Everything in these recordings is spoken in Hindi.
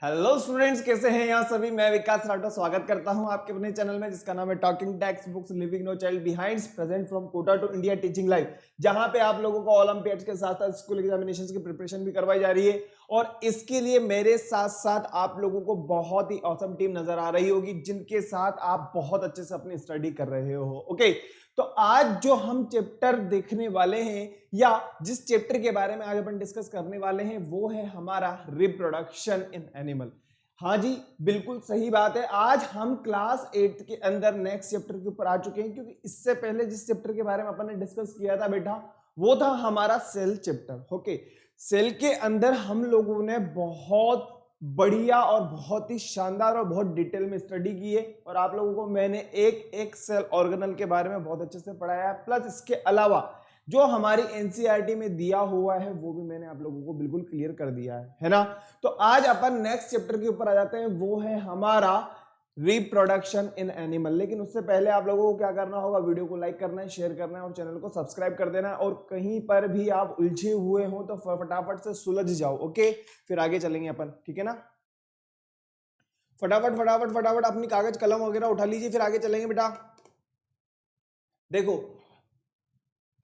हेलो स्टूडेंट्स, कैसे हैं यहाँ सभी। मैं विकास राठौर स्वागत करता हूँ आपके अपने चैनल में जिसका नाम है talking text books leaving no child behinds present from Kota to India teaching life, जहाँ पे आप लोगों को ओलंपियाड्स के साथ साथ स्कूल एग्जामिनेशंस की प्रिपरेशन भी करवाई जा रही है। और इसके लिए मेरे साथ साथ आप लोगों को बहुत ही ऑसम टीम नजर आ रही होगी जिनके साथ आप बहुत अच्छे से अपनी स्टडी कर रहे हो। ओके, तो आज जो हम चैप्टर देखने वाले हैं या जिस चैप्टर के बारे में आज अपन डिस्कस करने वाले हैं वो है हमारा रिप्रोडक्शन इन एनिमल। हाँ जी, बिल्कुल सही बात है। आज हम क्लास 8 के अंदर नेक्स्ट चैप्टर के ऊपर आ चुके हैं, क्योंकि इससे पहले जिस चैप्टर के बारे में अपन ने डिस्कस किया था बेटा वो था हमारा सेल चैप्टर। ओके, सेल के अंदर हम लोगों ने बहुत बढ़िया और बहुत ही शानदार और बहुत डिटेल में स्टडी की है और आप लोगों को मैंने एक एक सेल ऑर्गेनल के बारे में बहुत अच्छे से पढ़ाया है। प्लस इसके अलावा जो हमारी एनसीईआरटी में दिया हुआ है वो भी मैंने आप लोगों को बिल्कुल क्लियर कर दिया है ना। तो आज अपन नेक्स्ट चैप्टर के ऊपर आ जाते हैं, वो है हमारा रिप्रोडक्शन इन एनिमल। लेकिन उससे पहले आप लोगों को क्या करना होगा, वीडियो को लाइक करना है, शेयर करना है और चैनल को सब्सक्राइब कर देना है। और कहीं पर भी आप उलझे हुए हो तो फटाफट से सुलझ जाओ। ओके, फिर आगे चलेंगे अपन, ठीक है ना। फटाफट फटाफट फटाफट अपनी कागज कलम वगैरह उठा लीजिए, फिर आगे चलेंगे बेटा। देखो,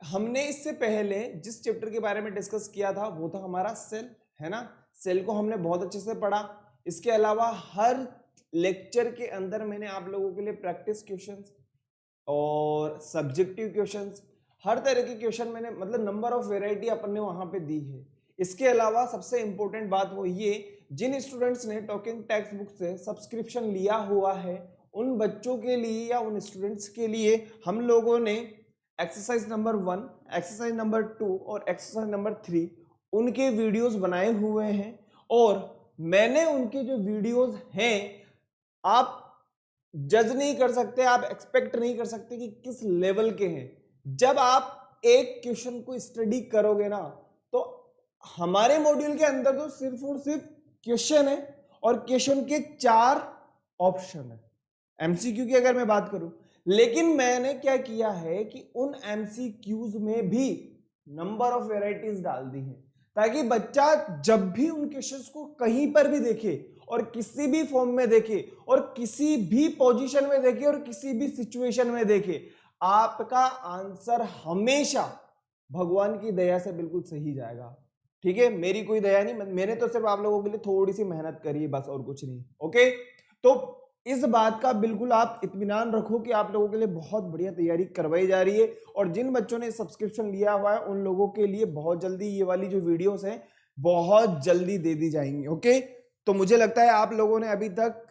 हमने इससे पहले जिस चैप्टर के बारे में डिस्कस किया था वो था हमारा सेल, है ना। सेल को हमने बहुत अच्छे से पढ़ा। इसके अलावा हर लेक्चर के अंदर मैंने आप लोगों के लिए प्रैक्टिस क्वेश्चंस और सब्जेक्टिव क्वेश्चंस, हर तरह के क्वेश्चन मैंने, मतलब नंबर ऑफ वेराइटी अपन ने वहां पे दी है। इसके अलावा सबसे इंपॉर्टेंट बात वो ये, जिन स्टूडेंट्स ने टॉकिंग टेक्स्ट बुक से सब्सक्रिप्शन लिया हुआ है उन बच्चों के लिए या उन स्टूडेंट्स के लिए हम लोगों ने एक्सरसाइज नंबर 1, एक्सरसाइज नंबर 2 और एक्सरसाइज नंबर 3 उनके वीडियोस बनाए हुए हैं। और मैंने उनके जो वीडियोस हैं, आप जज नहीं कर सकते, आप एक्सपेक्ट नहीं कर सकते कि किस लेवल के हैं। जब आप एक क्वेश्चन को स्टडी करोगे ना, तो हमारे मॉड्यूल के अंदर तो सिर्फ और सिर्फ क्वेश्चन है और क्वेश्चन के 4 ऑप्शन है एमसीक्यू की अगर मैं बात करूं। लेकिन मैंने क्या किया है कि उन एमसीक्यूज में भी नंबर ऑफ वेराइटीज डाल दी है, ताकि बच्चा जब भी उन क्वेश्चंस को कहीं पर भी देखे और किसी भी फॉर्म में देखे और किसी भी पोजीशन में देखे और किसी भी सिचुएशन में देखे, आपका आंसर हमेशा भगवान की दया से बिल्कुल सही जाएगा। ठीक है, मेरी कोई दया नहीं, मैंने तो सिर्फ आप लोगों के लिए थोड़ी सी मेहनत करी है बस, और कुछ नहीं। ओके, तो इस बात का बिल्कुल आप इत्मीनान रखो कि आप लोगों के लिए बहुत बढ़िया तैयारी करवाई जा रही है। और जिन बच्चों ने सब्सक्रिप्शन लिया हुआ है उन लोगों के लिए बहुत जल्दी ये वाली जो वीडियोस हैं बहुत जल्दी दे दी जाएंगी। ओके, तो मुझे लगता है आप लोगों ने अभी तक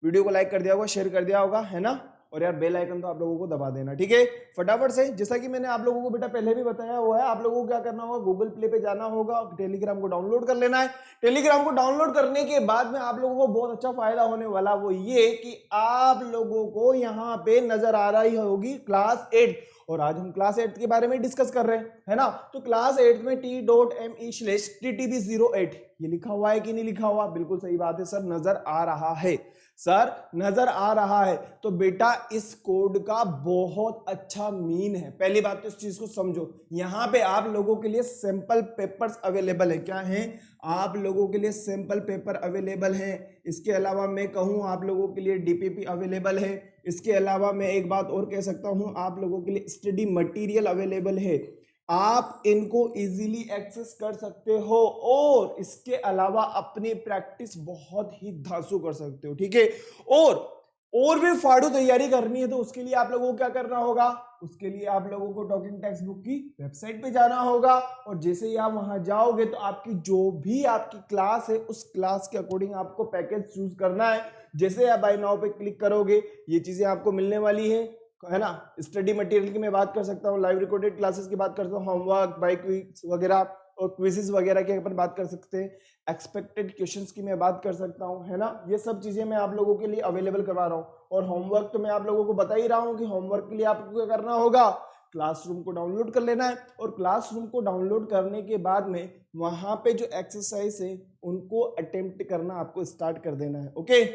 वीडियो को लाइक कर दिया होगा, शेयर कर दिया होगा, है ना। और यार बेल आइकन तो आप लोगों को दबा देना, ठीक है, फटाफट से। जैसा कि मैंने आप लोगों को बेटा पहले भी बताया हुआ है, आप लोगों को क्या करना होगा, गूगल प्ले पे जाना होगा, टेलीग्राम को डाउनलोड कर लेना है। टेलीग्राम को डाउनलोड करने के बाद में आप लोगों को बहुत अच्छा फायदा होने वाला, वो ये कि आप लोगों को यहाँ पे नजर आ रही होगी क्लास 8। और आज हम क्लास 8 के बारे में डिस्कस कर रहे हैं, है ना। तो क्लास 8 में t.me/ttb08 ये लिखा हुआ है कि नहीं लिखा हुआ, बिल्कुल सही बात है सर, नजर आ रहा है सर, नजर आ रहा है। तो बेटा इस कोड का बहुत अच्छा मीन है। पहली बात तो इस चीज को समझो, यहां पे आप लोगों के लिए सैंपल पेपर्स अवेलेबल है। क्या है, आप लोगों के लिए सैंपल पेपर अवेलेबल है। इसके अलावा मैं कहूं आप लोगों के लिए डीपीपी अवेलेबल है। इसके अलावा मैं एक बात और कह सकता हूं, आप लोगों के लिए स्टडी मटेरियल अवेलेबल है, आप इनको इजीली एक्सेस कर सकते हो। और इसके अलावा अपनी प्रैक्टिस बहुत ही धांसू कर सकते हो, ठीक है। और भी फाड़ू तैयारी करनी है तो उसके लिए आप लोगों को क्या करना होगा, उसके लिए आप लोगों को टॉकिंग टेक्स्ट बुक की वेबसाइट पे जाना होगा। और जैसे ही आप वहां जाओगे तो आपकी जो भी आपकी क्लास है उस क्लास के अकॉर्डिंग आपको पैकेज चूज करना है। जैसे आप बाय नाउ पे क्लिक करोगे ये चीजें आपको मिलने वाली है ना। स्टडी मटेरियल की मैं बात कर सकता हूँ, लाइव रिकॉर्डेड क्लासेस की बात कर सकता हूँ, होमवर्क बाय क्विज वगैरह और क्विजेस वगैरह की अपन बात कर सकते हैं, एक्सपेक्टेड क्वेश्चंस की मैं बात कर सकता हूँ, है ना। ये सब चीजें मैं आप लोगों के लिए अवेलेबल करवा रहा हूँ। और होमवर्क तो मैं आप लोगों को बता ही रहा हूँ कि होमवर्क के लिए आपको क्या करना होगा, क्लासरूम को डाउनलोड कर लेना है। और क्लासरूम को डाउनलोड करने के बाद में वहां पे जो एक्सरसाइज है उनको अटेम्प्ट करना आपको स्टार्ट कर देना है। ओके,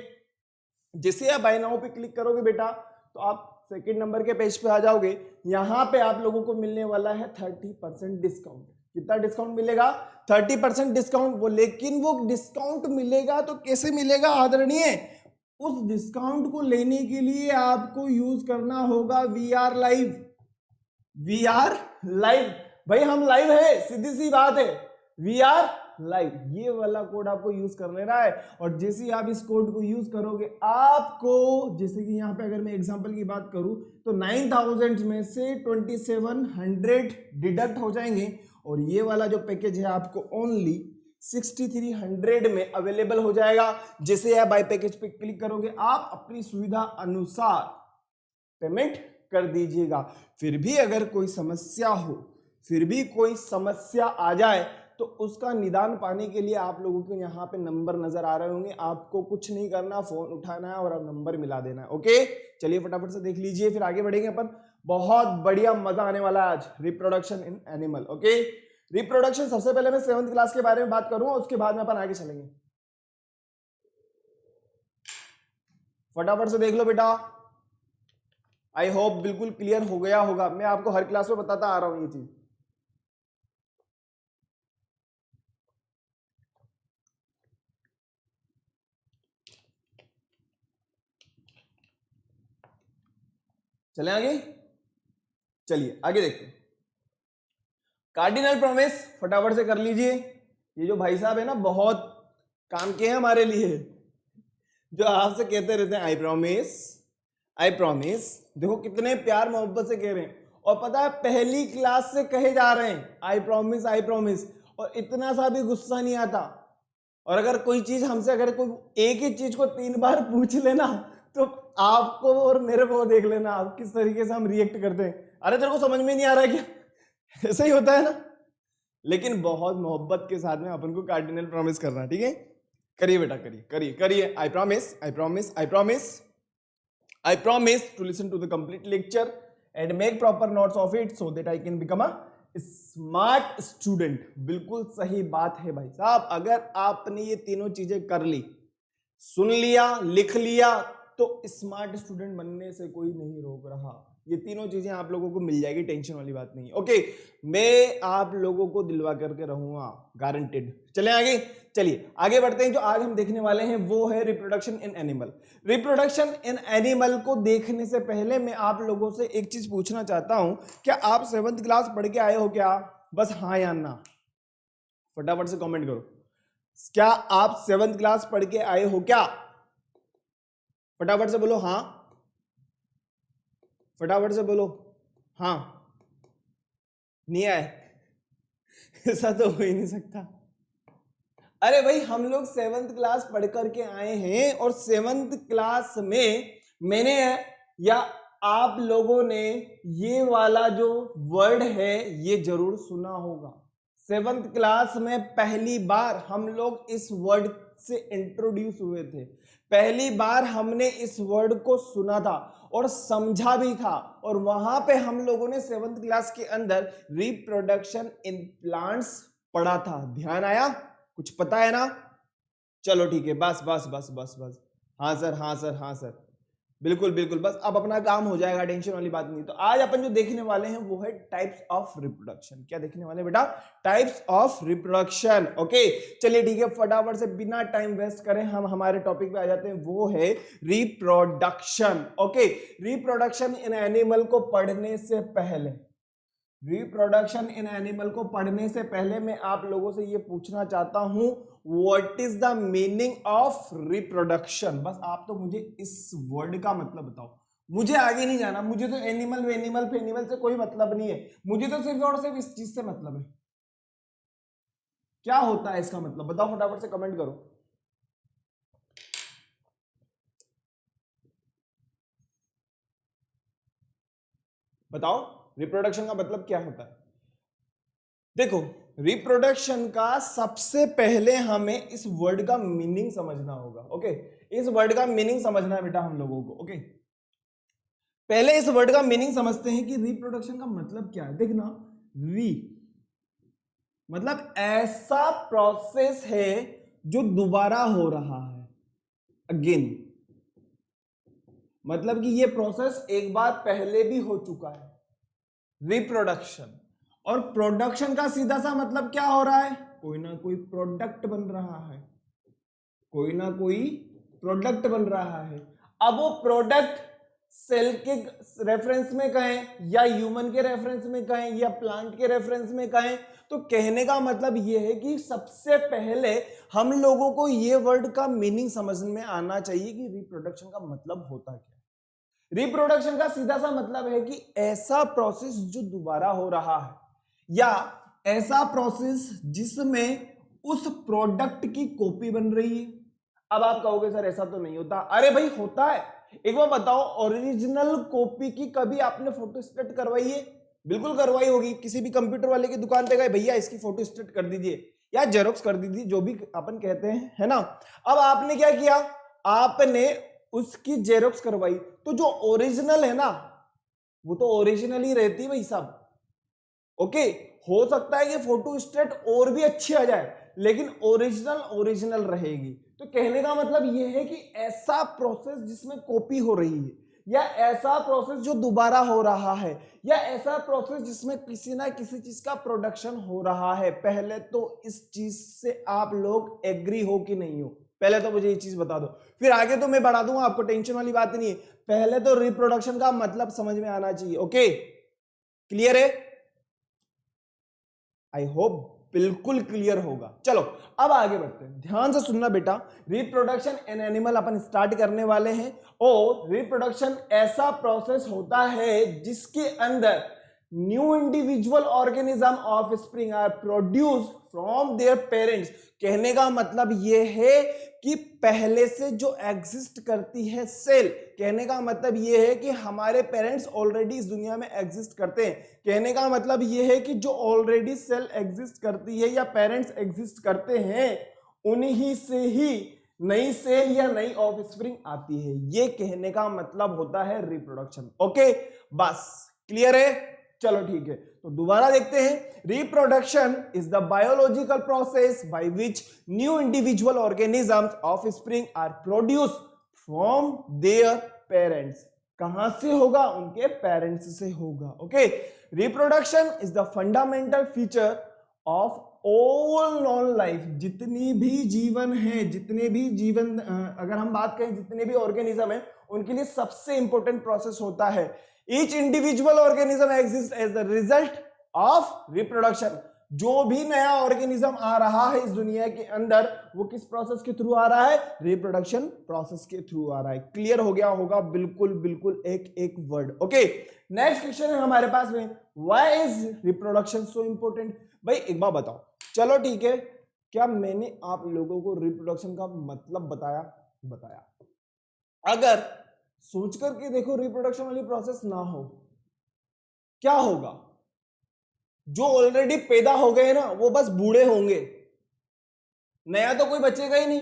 जैसे आप बाय नाउ पे क्लिक करोगे बेटा तो आप सेकंड नंबर के पेज पे आ जाओगे। यहां पे आप लोगों को मिलने वाला है 30% डिस्काउंट। कितना डिस्काउंट मिलेगा? 30% डिस्काउंट। वो लेकिन वो डिस्काउंट मिलेगा तो कैसे मिलेगा आदरणीय? उस डिस्काउंट को लेने के लिए आपको यूज करना होगा VR लाइव। VR लाइव भाई, हम लाइव है, सीधी सी बात है। VR लाइव, ये वाला कोड आपको यूज कर लेना है। और जैसे ही आप इस कोड को यूज करोगे, आपको जैसे कि यहाँ पे अगर मैं एग्जांपल की बात करूं तो 9000 में से 2700 डिडक्ट हो जाएंगे और ये वाला जो पैकेज है आपको ओनली 6300 में अवेलेबल हो जाएगा। जैसे आप बाय पैकेज पे क्लिक करोगे, आप अपनी सुविधा अनुसार पेमेंट कर दीजिएगा। फिर भी अगर कोई समस्या हो, फिर भी कोई समस्या आ जाए तो उसका निदान पाने के लिए आप लोगों को यहाँ पे नंबर नजर आ रहे होंगे। आपको कुछ नहीं करना, फोन उठाना है और अब नंबर मिला देना है। ओके, चलिए फटाफट से देख लीजिए, फिर आगे बढ़ेंगे अपन। बहुत बढ़िया मजा आने वाला है आज, reproduction in animal. Okay, reproduction, सबसे पहले मैं 7th क्लास के बारे में बात करूंगा, उसके बाद में अपन आगे चलेंगे। फटाफट से देख लो बेटा, आई होप बिल्कुल क्लियर हो गया होगा। मैं आपको हर क्लास में बताता आ रहा हूं ये चीज। चले आगे, चलिए आगे देखते हैं। कार्डिनल प्रॉमिस फटाफट से कर लीजिए। ये जो भाई साहब है ना, बहुत काम के हैं हमारे लिए, जो आपसे कहते रहते हैं आई प्रॉमिस, आई प्रॉमिस। देखो कितने प्यार मोहब्बत से कह रहे हैं, और पता है पहली क्लास से कहे जा रहे हैं आई प्रॉमिस, आई प्रॉमिस, और इतना सा भी गुस्सा नहीं आता। और अगर कोई चीज हमसे, अगर कोई एक ही चीज को 3 बार पूछ लेना तो आपको और मेरे को देख लेना आप किस तरीके से हम रिएक्ट करते हैं। अरे तेरे को समझ में नहीं आ रहा है क्या? ऐसा ही होता है ना। लेकिन बहुत मोहब्बत के साथ में अपन को कार्डिनल प्रॉमिस करना, ठीक है? करिए बेटा, करिए करिए करिए। I promise, I promise, I promise, I promise to listen to the complete lecture and make proper notes of it so that I can become a smart student. बिल्कुल सही बात है भाई साहब। अगर आपने ये तीनों चीजें कर ली, सुन लिया, लिख लिया, तो स्मार्ट स्टूडेंट बनने से कोई नहीं रोक रहा। ये तीनों चीजें आप लोगों को मिल जाएगी, टेंशन वाली बात नहीं। ओके, मैं आप लोगों को दिलवा करके रहूंगा, गारंटेड। चले आगे, चलिए आगे बढ़ते हैं। जो आज हम देखने वाले हैं वो है reproduction in animal. Reproduction in animal को देखने से पहले मैं आप लोगों से एक चीज पूछना चाहता हूं, क्या आप 7th क्लास पढ़ के आए हो क्या? बस हाँ या ना फटाफट से कमेंट करो। क्या आप 7th क्लास पढ़ के आए हो क्या? फटाफट से बोलो हाँ, फटाफट से बोलो हाँ। नहीं आए? ऐसा तो हो ही नहीं सकता। अरे भाई, हम लोग 7th क्लास पढ़ करके आए हैं, और 7th क्लास में मैंने या आप लोगों ने ये वाला जो वर्ड है ये जरूर सुना होगा। 7th क्लास में पहली बार हम लोग इस वर्ड से इंट्रोड्यूस हुए थे, पहली बार हमने इस वर्ड को सुना था और समझा भी था। और वहां पे हम लोगों ने 7th क्लास के अंदर रिप्रोडक्शन इन प्लांट्स पढ़ा था। ध्यान आया? कुछ पता है ना? चलो ठीक है, बस बस बस बस बस। हाँ सर, हाँ सर, हाँ सर, बिल्कुल बिल्कुल, बस अब अपना काम हो जाएगा, टेंशन वाली बात नहीं। तो आज अपन जो देखने वाले हैं वो है टाइप्स ऑफ रिप्रोडक्शन। क्या देखने वाले बेटा? Types of reproduction. ओके, चलिए ठीक है, फटाफट से बिना टाइम वेस्ट करें हम हमारे टॉपिक पे आ जाते हैं, वो है reproduction. Okay, reproduction in animal को पढ़ने से पहले, रिप्रोडक्शन इन एनिमल को पढ़ने से पहले मैं आप लोगों से ये पूछना चाहता हूं, what is the meaning of reproduction? बस आप तो मुझे इस वर्ड का मतलब बताओ, मुझे आगे नहीं जाना। मुझे तो एनिमल एनिमल फेनिमल से कोई मतलब नहीं है, मुझे तो सिर्फ और सिर्फ इस चीज से मतलब है। क्या होता है इसका मतलब? बताओ, फटाफट से कमेंट करो। बताओ रिप्रोडक्शन का मतलब क्या होता है? देखो, रिप्रोडक्शन का सबसे पहले हमें इस वर्ड का मीनिंग समझना होगा। ओके, इस वर्ड का मीनिंग समझना है बेटा हम लोगों को। ओके, पहले इस वर्ड का मीनिंग समझते हैं कि रिप्रोडक्शन का मतलब क्या है। देखना, री मतलब ऐसा प्रोसेस है जो दोबारा हो रहा है, अगेन। मतलब कि ये प्रोसेस एक बार पहले भी हो चुका है, रिप्रोडक्शन। और प्रोडक्शन का सीधा सा मतलब क्या हो रहा है, कोई ना कोई प्रोडक्ट बन रहा है, कोई ना कोई प्रोडक्ट बन रहा है। अब वो प्रोडक्ट सेल के रेफरेंस में कहें या ह्यूमन के रेफरेंस में कहें या प्लांट के रेफरेंस में कहें, तो कहने का मतलब ये है कि सबसे पहले हम लोगों को ये वर्ड का मीनिंग समझ में आना चाहिए कि रिप्रोडक्शन का मतलब होता क्या है। रिप्रोडक्शन का सीधा सा मतलब है कि ऐसा प्रोसेस जो दोबारा हो रहा है या ऐसा प्रोसेस जिसमें उस प्रोडक्ट की कॉपी बन रही है। अब आप कहोगे सर ऐसा तो नहीं होता, अरे भाई होता है। एक बार बताओ, ओरिजिनल कॉपी की कभी आपने फोटो स्टेट करवाई है? बिल्कुल करवाई होगी। किसी भी कंप्यूटर वाले की दुकान पे गए, भैया इसकी फोटो स्टेट कर दीजिए या जेरोक्स कर दीजिए, जो भी अपन कहते हैं, है ना। अब आपने क्या किया, आपने उसकी जेरोक्स करवाई, तो जो ओरिजिनल है ना वो तो ओरिजिनल ही रहती भाई साहब। ओके, हो सकता है कि फोटो स्टेट और भी अच्छी आ जाए, लेकिन ओरिजिनल ओरिजिनल रहेगी। तो कहने का मतलब यह है कि ऐसा प्रोसेस जिसमें कॉपी हो रही है, या ऐसा प्रोसेस जो दोबारा हो रहा है, या ऐसा प्रोसेस जिसमें किसी ना किसी चीज का प्रोडक्शन हो रहा है। पहले तो इस चीज से आप लोग एग्री हो कि नहीं हो, पहले तो मुझे ये चीज बता दो, फिर आगे तो मैं बढ़ा दूंगा, आपको टेंशन वाली बात नहीं है। पहले तो रिप्रोडक्शन का मतलब समझ में आना चाहिए। ओके, क्लियर है? आई होप बिल्कुल क्लियर होगा। चलो अब आगे बढ़ते हैं, ध्यान से सुनना बेटा। Reproduction in animal upon start करने वाले हैं, और रिप्रोडक्शन ऐसा प्रोसेस होता है जिसके अंदर new individual organism offspring are produce from their parents. कहने का मतलब यह है कि पहले से जो एग्जिस्ट करती है सेल, कहने का मतलब यह है कि हमारे पेरेंट्स ऑलरेडी इस दुनिया में एग्जिस्ट करते हैं। कहने का मतलब यह है कि जो ऑलरेडी सेल एग्जिस्ट करती है या पेरेंट्स एग्जिस्ट करते हैं, उन्हीं से ही नई सेल या नई ऑफस्प्रिंग आती है। ये कहने का मतलब होता है रिप्रोडक्शन। ओके, बस क्लियर है? चलो ठीक है, तो दोबारा देखते हैं। Reproduction is the biological process by which new individual organisms offspring are produce from their parents. कहां से होगा? उनके पेरेंट्स से होगा। Okay, reproduction is the fundamental feature of all known life. जितनी भी जीवन है, जितने भी जीवन, अगर हम बात करें जितने भी ऑर्गेनिज्म है, उनके लिए सबसे इंपॉर्टेंट प्रोसेस होता है। Each individual organism exist as the result of reproduction. जो भी नया ऑर्गेनिज्म आ रहा है इस दुनिया के अंदर, वो किस प्रोसेस के थ्रू आ रहा है? रिप्रोडक्शन प्रोसेस के थ्रू आ रहा है। क्लियर हो गया होगा? बिल्कुल बिल्कुल, एक एक वर्ड। ओके, नेक्स्ट क्वेश्चन है हमारे पास में, why is reproduction so important? भाई एक बार बताओ, चलो ठीक है, क्या मैंने आप लोगों को रिप्रोडक्शन का मतलब बताया? अगर सोच करके देखो रिप्रोडक्शन वाली प्रोसेस ना हो, क्या होगा? जो ऑलरेडी पैदा हो गए ना वो बस बूढ़े होंगे, नया तो कोई बचेगा ही नहीं,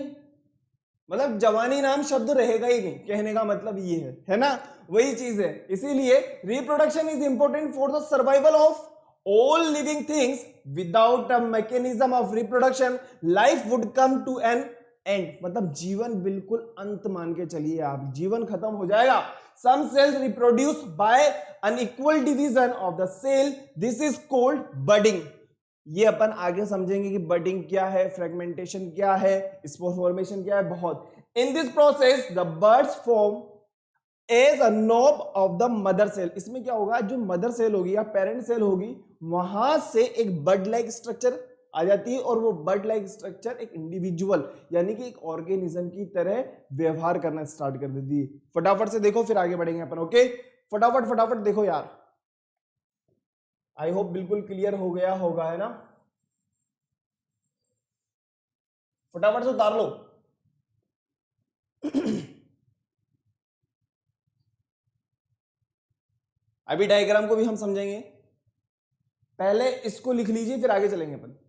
मतलब जवानी नाम शब्द रहेगा ही नहीं। कहने का मतलब ये है ना, वही चीज है। इसीलिए reproduction is important for the survival of all living things. Without a mechanism of reproduction life would come to an end. मतलब जीवन बिल्कुल अंत मान के चलिए आप, जीवन खत्म हो जाएगा। Some cells reproduce by unequal division of the cell, this is called budding. ये अपन आगे समझेंगे कि बडिंग क्या है, फ्रेगमेंटेशन क्या है, स्पोर फॉर्मेशन क्या है, बहुत। In this process the buds form as a knob of the mother cell. इसमें क्या होगा, जो मदर सेल होगी या पेरेंट सेल होगी, वहां से एक बर्ड लाइक स्ट्रक्चर आ जाती है, और वो बर्ड लाइक स्ट्रक्चर एक इंडिविजुअल यानी कि एक ऑर्गेनिज्म की तरह व्यवहार करना स्टार्ट कर देती है। फटाफट से देखो, फिर आगे बढ़ेंगे अपन। ओके, फटाफट फटाफट देखो यार, आई होप बिल्कुल क्लियर हो गया होगा, है ना। फटाफट से उतार लो। अभी डायग्राम को भी हम समझेंगे, पहले इसको लिख लीजिए फिर आगे चलेंगे अपन।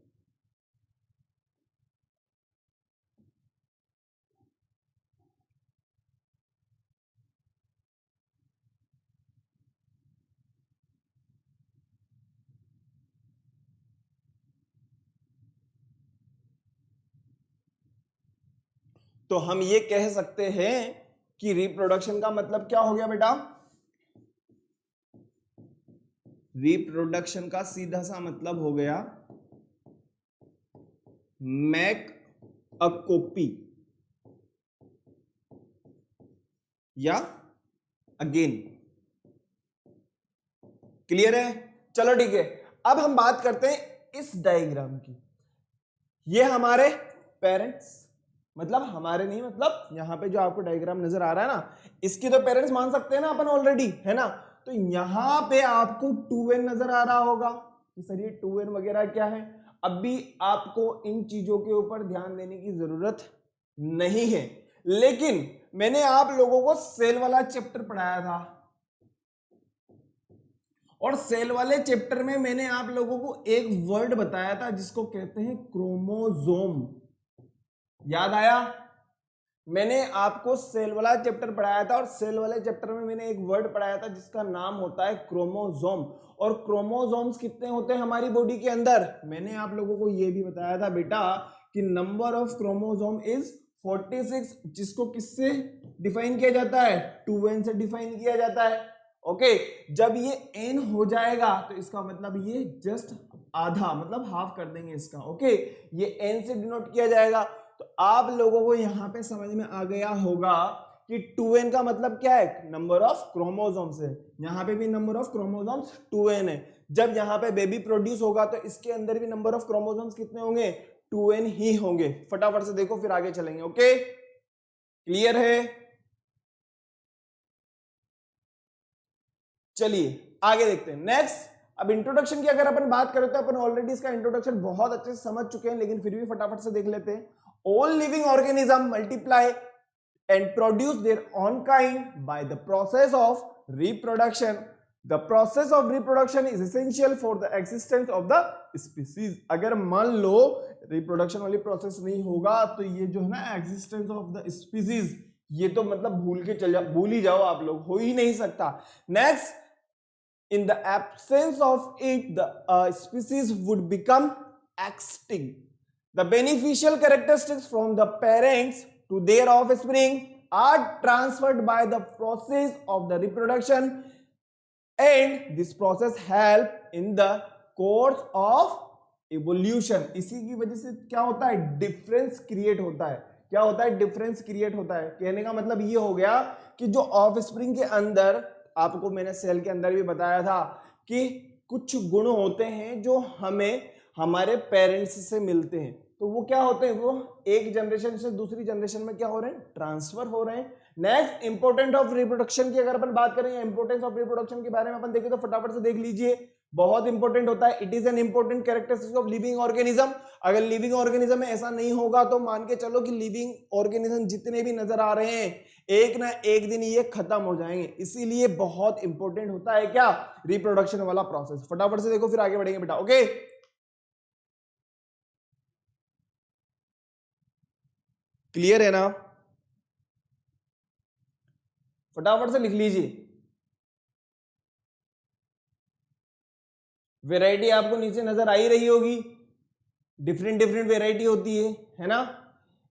तो हम ये कह सकते हैं कि रिप्रोडक्शन का मतलब क्या हो गया बेटा? रिप्रोडक्शन का सीधा सा मतलब हो गया मेक अ कॉपी या अगेन। क्लियर है? चलो ठीक है, अब हम बात करते हैं इस डायग्राम की। ये हमारे पेरेंट्स, मतलब हमारे नहीं, मतलब यहां पे जो आपको डायग्राम नजर आ रहा है ना, इसकी तो पेरेंट्स मान सकते हैं ना अपन ऑलरेडी, है ना। तो यहां पे आपको 2n नजर आ रहा होगा कि सर ये 2n वगैरह क्या है। अब भी आपको इन चीजों के ऊपर ध्यान देने की जरूरत नहीं है, लेकिन मैंने आप लोगों को सेल वाला चैप्टर पढ़ाया था, और सेल वाले चैप्टर में मैंने आप लोगों को एक वर्ड बताया था जिसको कहते हैं क्रोमोसोम। याद आया? मैंने आपको सेल वाला चैप्टर पढ़ाया था, और सेल वाले चैप्टर में मैंने एक वर्ड पढ़ाया था जिसका नाम होता है क्रोमोसोम। और क्रोमोसोम्स कितने होते हैं हमारी बॉडी के अंदर? मैंने आप लोगों को यह भी बताया था बेटा कि नंबर ऑफ क्रोमोसोम इज 46, जिसको किससे डिफाइन किया जाता है? 2n से डिफाइन किया जाता है। ओके, जब ये n हो जाएगा तो इसका मतलब ये जस्ट आधा, मतलब हाफ कर देंगे इसका। ओके, ये n से डिनोट किया जाएगा। तो आप लोगों को यहां पे समझ में आ गया होगा कि 2n का मतलब क्या है? नंबर ऑफ क्रोमोसोम्स है। यहां पे भी नंबर ऑफ क्रोमोसोम्स 2n है। जब यहां पे बेबी प्रोड्यूस होगा तो इसके अंदर भी नंबर ऑफ क्रोमोसोम्स कितने होंगे? 2n ही होंगे। फटाफट से देखो, फिर आगे चलेंगे। ओके, क्लियर है? चलिए आगे देखते हैं नेक्स्ट। अब इंट्रोडक्शन की अगर अपन बात करें तो अपन ऑलरेडी इसका इंट्रोडक्शन बहुत अच्छे से समझ चुके हैं, लेकिन फिर भी फटाफट से देख लेते हैं। All living organisms multiply and produce their own kind by the process of reproduction. The process of reproduction is essential for the existence of the species. अगर मान लो रिप्रोडक्शन वाली प्रोसेस नहीं होगा तो ये जो है ना एग्जिस्टेंस ऑफ द स्पीसीज, ये तो मतलब भूल ही जाओ आप लोग, हो ही नहीं सकता। Next, in the absence of it the species would become extinct. The beneficial characteristics from the parents to their offspring are transferred by the process of the reproduction, and this process help in the course of evolution. इसी की वजह से क्या होता है? डिफरेंस क्रिएट होता है। क्या होता है? डिफरेंस क्रिएट होता है। कहने का मतलब ये हो गया कि जो ऑफस्प्रिंग के अंदर, आपको मैंने सेल के अंदर भी बताया था कि कुछ गुण होते हैं जो हमें हमारे पेरेंट्स से मिलते हैं, तो वो क्या होते हैं? वो एक जनरेशन से दूसरी जनरेशन में क्या हो रहे हैं? ट्रांसफर हो रहे हैं। नेक्स्ट, इंपोर्टेंट ऑफ रिप्रोडक्शन की अगर अपन बात करें, इंपोर्टेंस ऑफ रिप्रोडक्शन के बारे में अपन देखें तो फटाफट से देख लीजिए, बहुत इंपॉर्टेंट होता है। It is an important characteristic of living organism. अगर लिविंग ऑर्गेनिज्म में ऐसा नहीं होगा तो मान के चलो कि लिविंग ऑर्गेनिज्म जितने भी नजर आ रहे हैं एक ना एक दिन ये खत्म हो जाएंगे। इसीलिए बहुत इंपॉर्टेंट होता है क्या? रिप्रोडक्शन वाला प्रोसेस। फटाफट से देखो, फिर आगे बढ़ेंगे बेटा। ओके, क्लियर है ना? फटाफट से लिख लीजिए। वैरायटी आपको नीचे नजर आ ही रही होगी, डिफरेंट डिफरेंट वैरायटी होती है ना।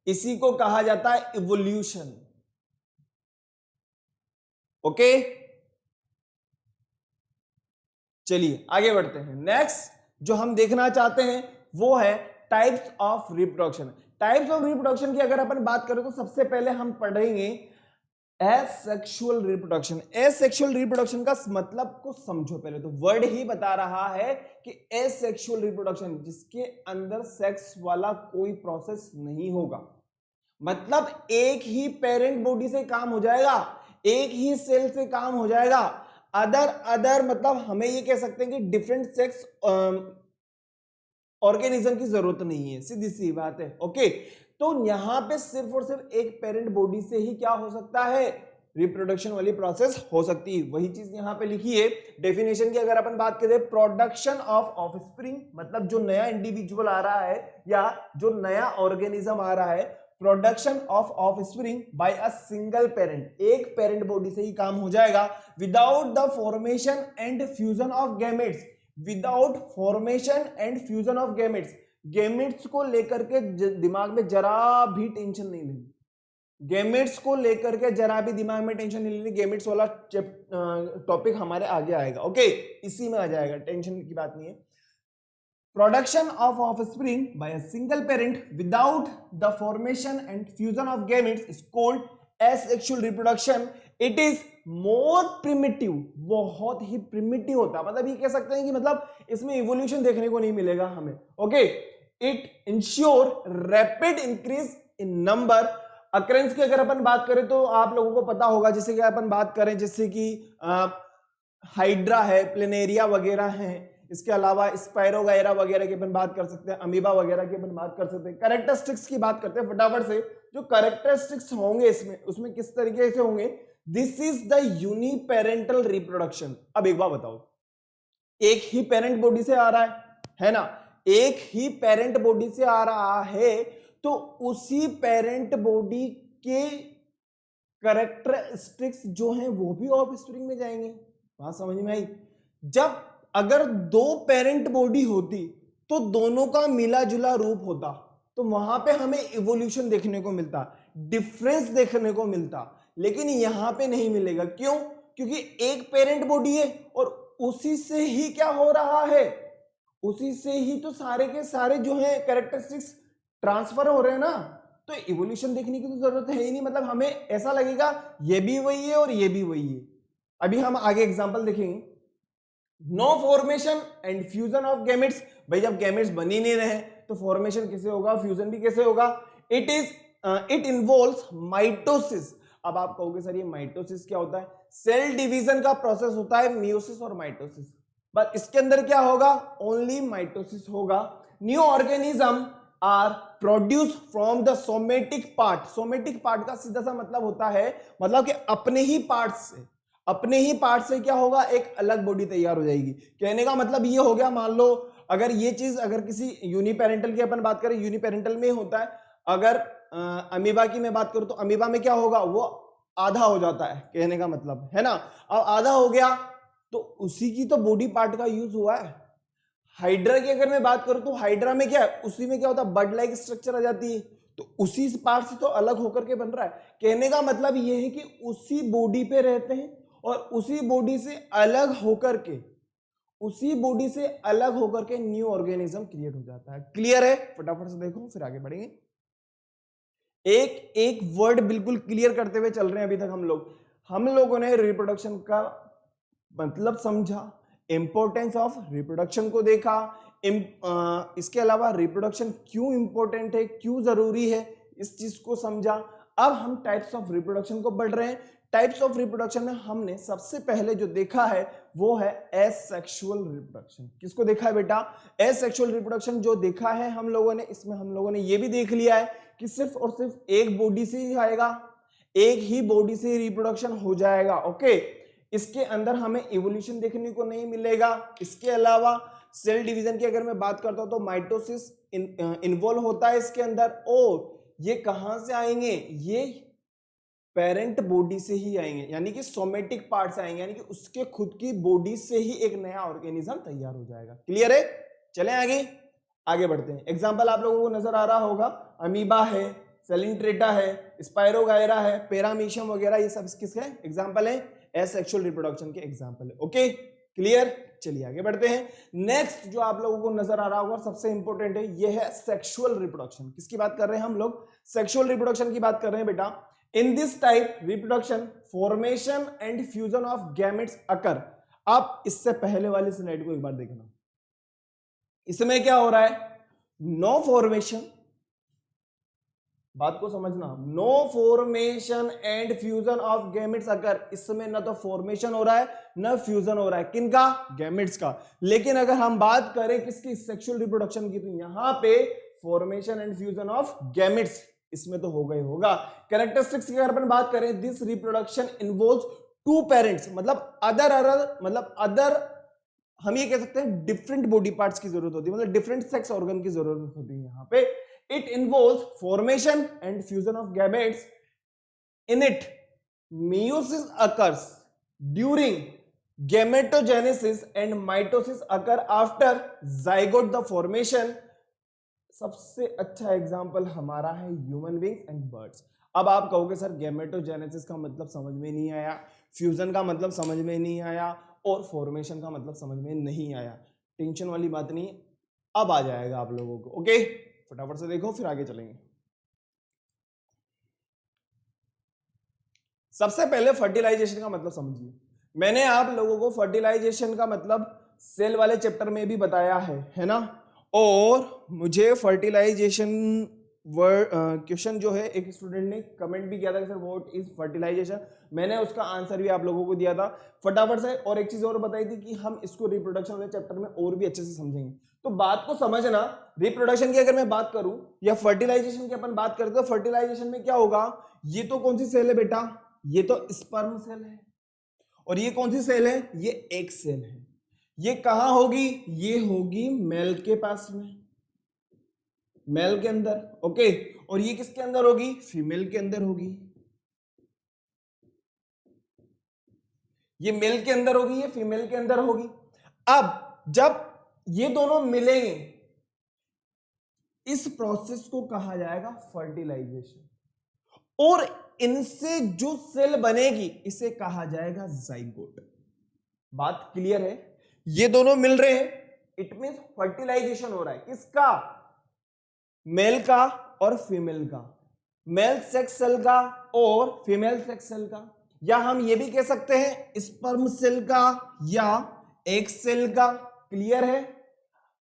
इसी को कहा जाता है इवोल्यूशन। ओके, चलिए आगे बढ़ते हैं। नेक्स्ट जो हम देखना चाहते हैं वो है types of reproduction. Types of reproduction की अगर अपन बात करें तो सबसे पहले हम पढ़ेंगे एसेक्सुअल रिप्रोडक्शन। एसेक्सुअल रिप्रोडक्शन का मतलब को समझो पहले, तो वर्ड ही बता रहा है कि एसेक्सुअल रिप्रोडक्शन जिसके अंदर सेक्स वाला कोई प्रोसेस नहीं होगा, मतलब एक ही पेरेंट बॉडी से काम हो जाएगा, एक ही सेल से काम हो जाएगा। अदर मतलब हम ये कह सकते हैं कि डिफरेंट सेक्स ऑर्गेनिज्म की जरूरत नहीं है, सीधी सी बात है। ओके, तो यहां पे सिर्फ और सिर्फ एक पेरेंट बॉडी से ही क्या हो सकता है? रिप्रोडक्शन वाली प्रोसेस हो सकती है। वही चीज यहां पे लिखी है। डेफिनेशन की अगर अपन बात करें, प्रोडक्शन ऑफ ऑफस्प्रिंग, मतलब जो नया इंडिविजुअल आ रहा है या जो नया ऑर्गेनिज्म आ रहा है, production of offspring by a single parent, एक पेरेंट बॉडी से ही काम हो जाएगा, without the formation and fusion of gametes. Without formation and fusion of gametes, gametes को लेकर के दिमाग में जरा भी टेंशन नहीं लेनी, गेमेट्स को लेकर के जरा भी दिमाग में टेंशन नहीं लेनी, गेमेट्स वाला टॉपिक हमारे आगे आएगा, ओके, इसी में आ जाएगा, टेंशन की बात नहीं है। Production of offspring by a single parent without the formation and fusion of gametes is called asexual reproduction. It is more primitive, बहुत ही प्रिमिटिव होता है, मतलब ये कह सकते हैं कि मतलब इसमें इवोल्यूशन देखने को नहीं मिलेगा हमें, okay. It ensure rapid increase in number. Occurrence की अगर अपन बात करें तो आप लोगों को पता होगा, जैसे कि अपन बात करें जैसे कि हाइड्रा है, प्लेनेरिया वगैरह हैं, इसके अलावा स्पायरोगायरा वगैरह की अपन बात कर सकते हैं, अमीबा वगैरह की अपन बात कर सकते हैं। कैरेक्टरिस्टिक्स की बात करते हैं फटाफट से, जो कैरेक्टरिस्टिक्स होंगे इसमें, उसमें किस तरीके से होंगे। This is the uniparental reproduction. अब एक बात बताओ, एक ही पेरेंट बॉडी से आ रहा है ना, एक ही पेरेंट बॉडी से आ रहा है, तो उसी पेरेंट बॉडी के कैरेक्टरिस्टिक्स जो हैं वो भी ऑफस्प्रिंग में जाएंगे। बात समझ में आई? जब अगर दो पेरेंट बॉडी होती तो दोनों का मिला जुला रूप होता, तो वहां पे हमें इवोल्यूशन देखने को मिलता, डिफरेंस देखने को मिलता, लेकिन यहां पे नहीं मिलेगा। क्यों? क्योंकि एक पेरेंट बॉडी है और उसी से ही क्या हो रहा है, उसी से ही तो सारे के सारे जो है कैरेक्टरिस्टिक्स ट्रांसफर हो रहे हैं ना, तो इवोल्यूशन देखने की तो जरूरत है ही नहीं। मतलब हमें ऐसा लगेगा ये भी वही है और ये भी वही है। अभी हम आगे एग्जांपल देखेंगे। No formation and fusion of gametes. भाई जब गैमेट्स बन ही नहीं रहे तो फॉर्मेशन कैसे होगा, फ्यूजन भी कैसे होगा। It involves mitosis. अब आप कहोगे सर ये माइटोसिस क्या होता है? सेल डिवीजन का प्रोसेस होता है मियोसिस और माइटोसिस, बट इसके अंदर क्या होगा, ओनली माइटोसिस होगा। New organism are produce from the somatic part. Somatic part का सीधा सा मतलब होता है, मतलब कि अपने ही पार्ट से क्या होगा, एक अलग बॉडी तैयार हो जाएगी। कहने का मतलब ये हो गया, मान लो अगर ये चीज अगर किसी यूनिपेरेंटल की अपन बात करें, यूनिपेरेंटल में होता है। अगर अमीबा की मैं बात करूं तो अमीबा में क्या होगा, वो आधा हो जाता है, कहने का मतलब है ना। अब आधा हो गया तो उसी की तो बॉडी पार्ट का यूज हुआ है। हाइड्रा की अगर मैं बात करूं तो हाइड्रा में क्या है, उसी में क्या होता है, बर्ड लाइक स्ट्रक्चर आ जाती है, तो उसी पार्ट से तो अलग होकर के बन रहा है। कहने का मतलब ये है कि उसी बॉडी पे रहते हैं और उसी बॉडी से अलग होकर के न्यू ऑर्गेनिज्म क्रिएट हो जाता है। क्लियर है? फटाफट से देखो फिर आगे बढ़ेंगे। एक एक वर्ड बिल्कुल क्लियर करते हुए चल रहे हैं अभी तक हम लोगों ने रिप्रोडक्शन का मतलब समझा, इंपॉर्टेंस ऑफ रिप्रोडक्शन को देखा, इसके अलावा रिप्रोडक्शन क्यों इंपॉर्टेंट है, क्यों जरूरी है, इस चीज को समझा। अब हम टाइप्स ऑफ रिप्रोडक्शन को बढ़ रहे हैं। टाइप्स ऑफ रिप्रोडक्शन में हमने सबसे पहले जो देखा है वो है एसेक्सुअल रिप्रोडक्शन। किसको देखा है बेटा? एसेक्सुअल रिप्रोडक्शन जो देखा है हम लोगों ने, इसमें हम लोगों ने ये भी देख लिया है कि सिर्फ और सिर्फ एक बॉडी से ही आएगा, एक ही बॉडी से रिप्रोडक्शन हो जाएगा, ओके। इसके अंदर हमें इवोल्यूशन देखने को नहीं मिलेगा। इसके अलावा सेल डिवीजन की अगर मैं बात करता हूं तो माइटोसिस इन्वॉल्व होता है इसके अंदर, और ये कहां से आएंगे, ये पेरेंट बॉडी से ही आएंगे, यानी कि सोमेटिक पार्ट से आएंगे, यानी कि उसके खुद की बॉडी से ही एक नया ऑर्गेनिज्म तैयार हो जाएगा। क्लियर है? चलें आगे बढ़ते हैं। एग्जाम्पल आप लोगों को नजर आ रहा होगा, अमीबा है, सेलिंट्रेटा है, स्पायरोगायरा है, पैरामीशियम वगैरह, ये सब किसके एग्जाम्पल है? एसेक्सुअल रिप्रोडक्शन के एग्जाम्पल है, ओके। क्लियर? चलिए आगे बढ़ते हैं। नेक्स्ट जो आप लोगों को नजर आ रहा होगा सबसे इंपॉर्टेंट है, ये है सेक्सुअल रिप्रोडक्शन। किसकी बात कर रहे हैं हम लोग? सेक्सुअल रिप्रोडक्शन की बात कर रहे हैं बेटा। In this type reproduction formation and fusion of gametes occur. आप इससे पहले वाली स्लाइड को एक बार देखना, इसमें क्या हो रहा है, नो फॉर्मेशन, बात को समझना, no formation and fusion of gametes occur. इसमें ना तो फॉर्मेशन हो रहा है ना फ्यूजन हो रहा है, किनका? गैमेट्स का। लेकिन अगर हम बात करें किसकी? सेक्सुअल रिप्रोडक्शन की, तो यहां पे formation and fusion of gametes इसमें तो होगा ही होगा। कैरेक्टरिस्टिक्स की अगर अपन बात करें, this reproduction involves two parents, मतलब अदर हम ये कह सकते हैं डिफरेंट बॉडी पार्ट्स की जरूरत होती है, मतलब डिफरेंट सेक्स ऑर्गन की जरूरत होती है यहां पे। It involves formation and fusion of gametes. In it, meiosis occurs during gametogenesis and mitosis occur after zygote. The formation सबसे अच्छा एग्जाम्पल हमारा है ह्यूमन बींग्स एंड बर्ड्स। अब आप कहोगे सर गैमेटोजेनेसिस का मतलब समझ में नहीं आया, फ्यूजन का मतलब समझ में नहीं आया, और फॉर्मेशन का मतलब समझ में नहीं आया। टेंशन वाली बात नहीं, अब आ जाएगा आप लोगों को। ओके, फटाफट से देखो फिर आगे चलेंगे। सबसे पहले फर्टिलाइजेशन का मतलब समझिए। मैंने आप लोगों को फर्टिलाइजेशन का मतलब सेल वाले चैप्टर में भी बताया है ना। और मुझे फर्टिलाइजेशन वर्ड क्वेश्चन जो है एक स्टूडेंट ने कमेंट भी किया था कि सर व्हाट इज फर्टिलाइजेशन, मैंने उसका आंसर भी आप लोगों को दिया था फटाफट से। और एक चीज और बताई थी कि हम इसको रिप्रोडक्शन वाले चैप्टर में और भी अच्छे से समझेंगे। तो बात को समझना, रिप्रोडक्शन की अगर मैं बात करूं या फर्टिलाइजेशन की अपन बात करते तो फर्टिलाइजेशन में क्या होगा, ये तो कौन सी सेल है बेटा, ये तो स्पर्म सेल है। और ये कौन सी सेल है, ये एक सेल है। ये कहां होगी, ये होगी मेल के पास में, मेल के अंदर। ओके, और ये किसके अंदर होगी, फीमेल के अंदर होगी। ये मेल के अंदर होगी, ये फीमेल के अंदर होगी। अब जब ये दोनों मिलेंगे, इस प्रोसेस को कहा जाएगा फर्टिलाइजेशन। और इनसे जो सेल बनेगी इसे कहा जाएगा जाइगोट। बात क्लियर है, ये दोनों मिल रहे हैं, इट मींस फर्टिलाइजेशन हो रहा है। किसका, मेल का और फीमेल का, मेल सेक्स सेल का और फीमेल सेक्स सेल का। या हम ये भी कह सकते हैं स्पर्म सेल का या एग सेल का। क्लियर है,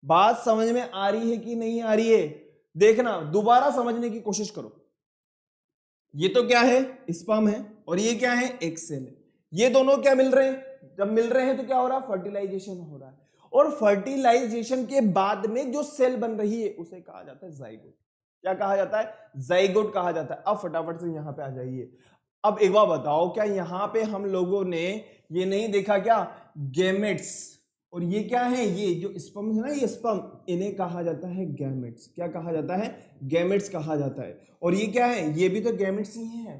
बात समझ में आ रही है कि नहीं आ रही है, देखना दोबारा समझने की कोशिश करो। ये तो क्या है, स्पर्म है, और ये क्या है, एग सेल है। ये दोनों क्या मिल रहे हैं, जब मिल रहे हैं तो क्या हो रहा है, फर्टिलाइजेशन हो रहा है। और फर्टिलाइजेशन के बाद में जो सेल बन रही है उसे कहा जाता है जाइगोट। क्या कहा जाता है, जाइगोट कहा जाता है। अब फटाफट से यहां पे आ जाइए। अब एक बार बताओ, क्या यहां पे हम लोगों ने ये नहीं देखा क्या, गैमेट्स, और ये क्या है, ये जो स्पर्म है ना, ये स्पर्म, इन्हें कहा जाता है गैमेट्स। क्या कहा जाता है, गैमेट्स कहा जाता है। और ये क्या है, ये भी तो गैमेट्स ही है।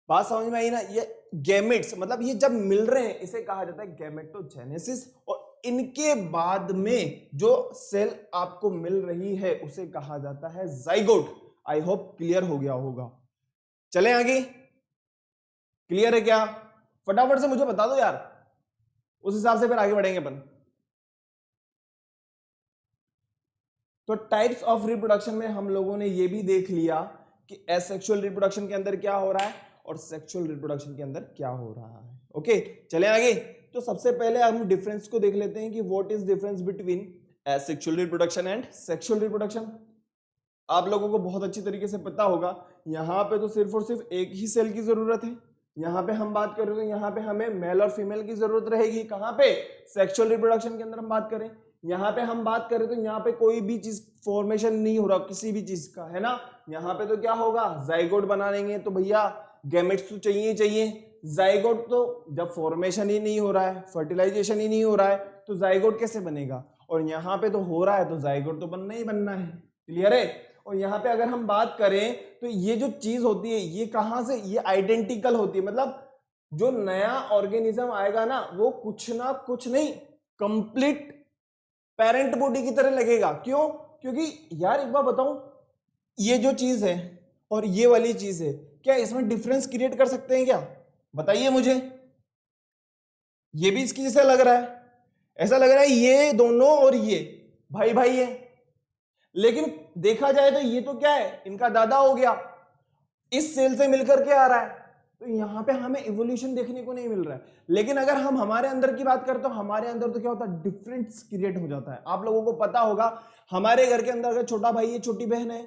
बात समझ में आई ना, ये गैमेट्स मतलब ये जब मिल रहे हैं इसे कहा जाता है गैमेटोजेनेसिस। और इनके बाद में जो सेल आपको मिल रही है उसे कहा जाता है जाइगोट। आई होप क्लियर हो गया होगा। चले आगे, क्लियर है क्या, फटाफट से मुझे बता दो यार, उस हिसाब से फिर आगे बढ़ेंगे अपन। तो टाइप्स ऑफ रिप्रोडक्शन में हम लोगों ने ये भी देख लिया कि एसेक्सुअल रिप्रोडक्शन के अंदर क्या हो रहा है और सेक्सुअल रिप्रोडक्शन के अंदर क्या हो रहा है। ओके, चले आगे। तो सबसे पहले हम डिफरेंस को देख लेते हैं कि what is difference between asexual reproduction and sexual reproduction. आप लोगों को बहुत अच्छी तरीके से पता होगा, यहाँ पे तो सिर्फ और सिर्फ एक ही सेल की जरूरत है। यहाँ पे हम बात करें तो यहाँ पे हमें मेल और फीमेल की जरूरत रहेगी। कहाँ पे, सेक्सुअल रिप्रोडक्शन के अंदर हम बात करें, यहाँ पे हम बात करें तो यहाँ पे कोई भी चीज फॉर्मेशन नहीं हो रहा किसी भी चीज का, है ना। यहाँ पे तो क्या होगा, जाइगोट बना लेंगे तो भैया गैमेट्स तो चाहिए चाहिए। जाइगोट तो जब फॉर्मेशन ही नहीं हो रहा है, फर्टिलाइजेशन ही नहीं हो रहा है, तो जाइगोट कैसे बनेगा। और यहाँ पे तो हो रहा है तो जाइगोट तो बनना ही बनना है। क्लियर है। और यहाँ पे अगर हम बात करें तो ये जो चीज होती है ये कहां से, ये आइडेंटिकल होती है। मतलब जो नया ऑर्गेनिज्म आएगा ना वो कुछ ना कुछ नहीं, कंप्लीट पेरेंट बॉडी की तरह लगेगा। क्यों, क्योंकि यार एक बार बताऊं, ये जो चीज है और ये वाली चीज है, क्या इसमें डिफरेंस क्रिएट कर सकते हैं क्या, बताइए मुझे। ये भी इसकी जैसा लग रहा है, ऐसा लग रहा है ये दोनों और ये भाई भाई है, लेकिन देखा जाए तो ये तो क्या है, इनका दादा हो गया, इस सेल से मिलकर के आ रहा है। तो यहां पे हमें इवोल्यूशन देखने को नहीं मिल रहा है। लेकिन अगर हम हमारे अंदर की बात करें तो हमारे अंदर तो क्या होता है, डिफरेंस क्रिएट हो जाता है। आप लोगों को पता होगा हमारे घर के अंदर अगर छोटा भाई है छोटी बहन है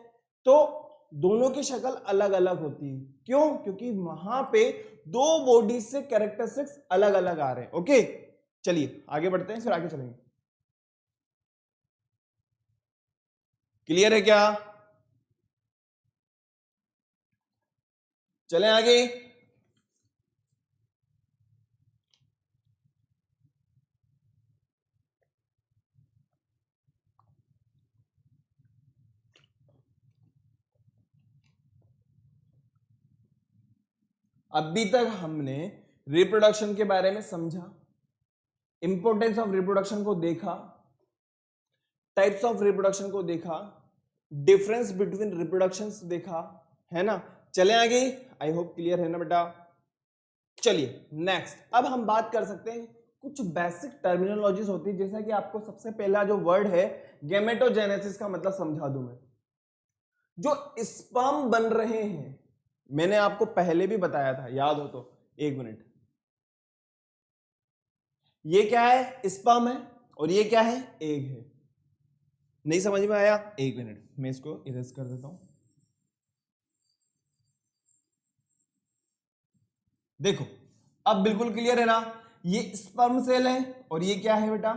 तो दोनों की शक्ल अलग अलग होती है। क्यों, क्योंकि वहां पे दो बॉडी से कैरेक्टरिस्टिक्स अलग अलग आ रहे हैं। ओके, चलिए आगे बढ़ते हैं, फिर आगे चलेंगे। क्लियर है क्या, चलें आगे। अभी तक हमने रिप्रोडक्शन के बारे में समझा, इंपॉर्टेंस ऑफ रिप्रोडक्शन को देखा, टाइप्स ऑफ रिप्रोडक्शन को देखा, डिफरेंस बिटवीन रिप्रोडक्शंस देखा है ना। चले आगे, आई होप क्लियर है ना बेटा। चलिए नेक्स्ट, अब हम बात कर सकते हैं कुछ बेसिक टर्मिनोलॉजीज होती है, जैसा कि आपको सबसे पहला जो वर्ड है गैमेटोजेनेसिस का मतलब समझा दूं मैं। जो स्पर्म बन रहे हैं, मैंने आपको पहले भी बताया था, याद हो तो, एक मिनट, ये क्या है, स्पर्म है, और ये क्या है, एग है। नहीं समझ में आया, एक मिनट मैं इसको इरेज कर देता हूं। देखो अब बिल्कुल क्लियर है ना, ये स्पर्म सेल है और ये क्या है बेटा,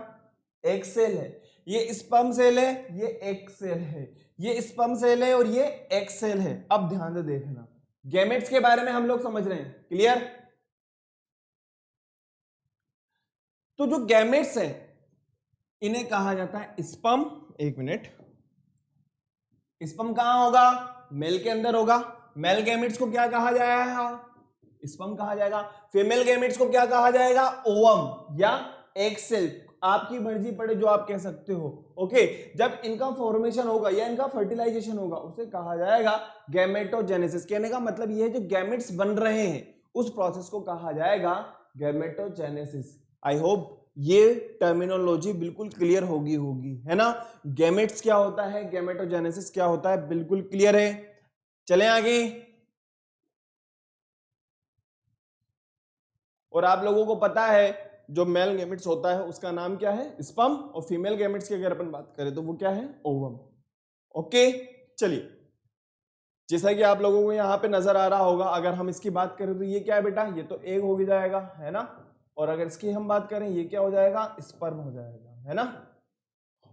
एग सेल है। ये स्पर्म सेल है, ये एग सेल है, ये स्पर्म सेल है और ये एग सेल है। अब ध्यान से देखना, गैमेट्स के बारे में हम लोग समझ रहे हैं, क्लियर। तो जो गैमेट्स है इन्हें कहा जाता है स्पर्म। एक मिनट, स्पर्म कहां होगा, मेल के अंदर होगा। मेल गैमेट्स को क्या कहा जाएगा, स्पर्म कहा जाएगा। फीमेल गैमेट्स को क्या कहा जाएगा, ओवम या एग सेल, आपकी मर्जी पड़े जो आप कह सकते हो। ओके, जब इनका फॉर्मेशन होगा या इनका फर्टिलाइजेशन होगा उसे कहा जाएगा गैमेटोजेनेसिस। कहने का मतलब यह है जो गैमेट्स बन रहे हैं उस प्रोसेस को कहा जाएगा गैमेटोजेनेसिस। आई होप ये टर्मिनोलॉजी बिल्कुल क्लियर होगी है ना। गैमेट्स क्या होता है, गैमेटोजेनेसिस क्या होता है, बिल्कुल क्लियर है। चलें आगे। और आप लोगों को पता है जो मेल गैमेट्स होता है उसका नाम क्या है, स्पर्म, और फीमेल गैमेट्स की अगर अपन बात करें तो वो क्या है, ओवम। ओके, चलिए, जैसा कि आप लोगों को यहाँ पे नजर आ रहा होगा, अगर हम इसकी बात करें तो ये क्या है बेटा, ये तो एग हो जाएगा है ना, और अगर इसकी हम बात करें ये क्या हो जाएगा, स्पर्म हो जाएगा है ना।